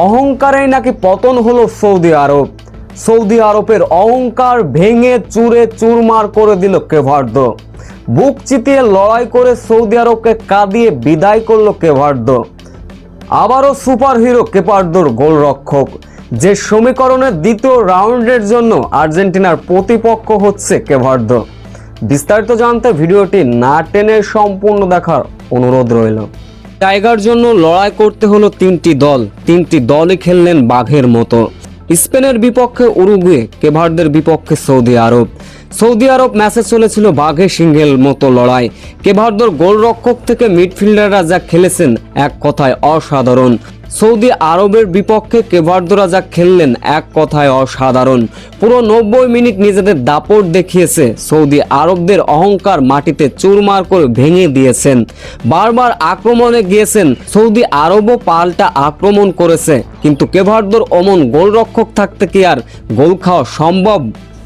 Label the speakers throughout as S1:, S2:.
S1: অহংকারেই নাকি পতন হলো সৌদি আরব। সৌদি আরবের অহংকার ভেঙে চুরে চুরমার করে দিল কেভার্দো। বুক চিতিয়ে লড়াই করে সৌদি আরবকে কাঁদিয়ে বিদায় করলো কেভার্দো। আবারও সুপার হিরো কেভার্দোর গোলরক্ষক। যে সমীকরণের দ্বিতীয় রাউন্ডের জন্য আর্জেন্টিনার প্রতিপক্ষ হচ্ছে কেভার্দো। বিস্তারিত জানতে ভিডিওটি না টেনে সম্পূর্ণ দেখার অনুরোধ রইল। জায়গার জন্য লড়াই করতে হলো তিনটি দলই খেললেন বাঘের মতো। স্পেনের বিপক্ষে উরুগুয়ে, কেভার্দের বিপক্ষে সৌদি আরব ম্যাচে চলেছিল বাঘে সিংহের মতো লড়াই। কেভার্দোর গোলরক্ষক থেকে মিডফিল্ডাররা যা খেলেছেন এক কথায় অসাধারণ। সৌদি আরবের বিপক্ষে কেভার্দোরা যা খেললেন এক কথায় অসাধারণ। পুরো 90 মিনিট নিজেদের দাপট দেখিয়েছে। সৌদি আরবদের অহংকার মাটিতে চুরমার করে ভেঙে দিয়েছেন। বারবার আক্রমণে গিয়েছেন, সৌদি আরবও পাল্টা আক্রমণ করেছে, কিন্তু কেভার্দোর অমন গোলরক্ষক থাকতে কি আর গোল খাওয়া সম্ভব?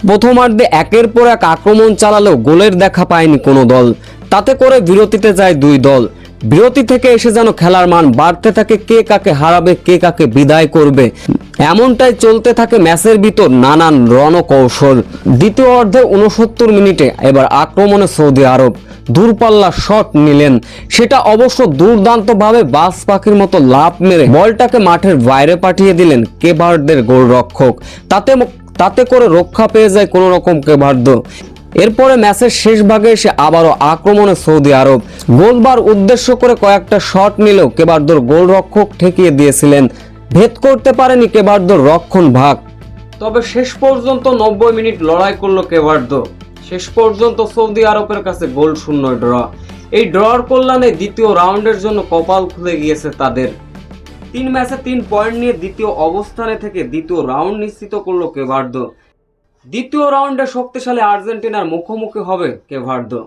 S1: প্রথমার্ধে একের পর এক আক্রমণ চালালেও গোলের দেখা পায়নি কোনো দল। তাতে করে বিরতিতে যায় দুই দল। বিরতি থেকে এসে যেন খেলার মান বাড়তে থাকে, কে কাকে হারাবে, কে কাকে বিদায় করবে, এমনটাই চলতে থাকে ম্যাচের ভিতর নানান রণকৌশল। দ্বিতীয় অর্ধে 69 মিনিটে এবার আক্রমণে সৌদি আরব দূরপাল্লা শট নিলেন, সেটা অবশ্য দুর্দান্তভাবে বাজ পাখির মতো লাফ মেরে বলটাকে মাঠের বাইরে পাঠিয়ে দিলেন কেভার্দের গোলরক্ষক। তাতে করে রক্ষা পেয়ে যায় কোনো রকম কেভার্দো। এরপরে ম্যাচের শেষ ভাগে এসে আবারও আক্রমণে সৌদি আরব গোলবার উদ্দেশ্য করে কয়েকটা শট নিলেও কেভার্দোর গোলরক্ষক ঠেকিয়ে দিয়েছিলেন। ভেদ করতে পারেনি কেভার্দোর রক্ষণ ভাগ। তবে শেষ পর্যন্ত 90 মিনিট লড়াই করলো কেভার্দো। শেষ পর্যন্ত সৌদি আরবের কাছে গোল শূন্য ড্র। এই ড্রর কল্যাণে দ্বিতীয় রাউন্ডের জন্য কপাল খুলে গিয়েছে তাদের। 3 ম্যাচে 3 পয়েন্ট নিয়ে দ্বিতীয় অবস্থানে থেকে দ্বিতীয় রাউন্ড নিশ্চিত করলো কেভার্দো। দ্বিতীয় রাউন্ডে শক্তিশালী আর্জেন্টিনার মুখোমুখি হবে কেভার্দো।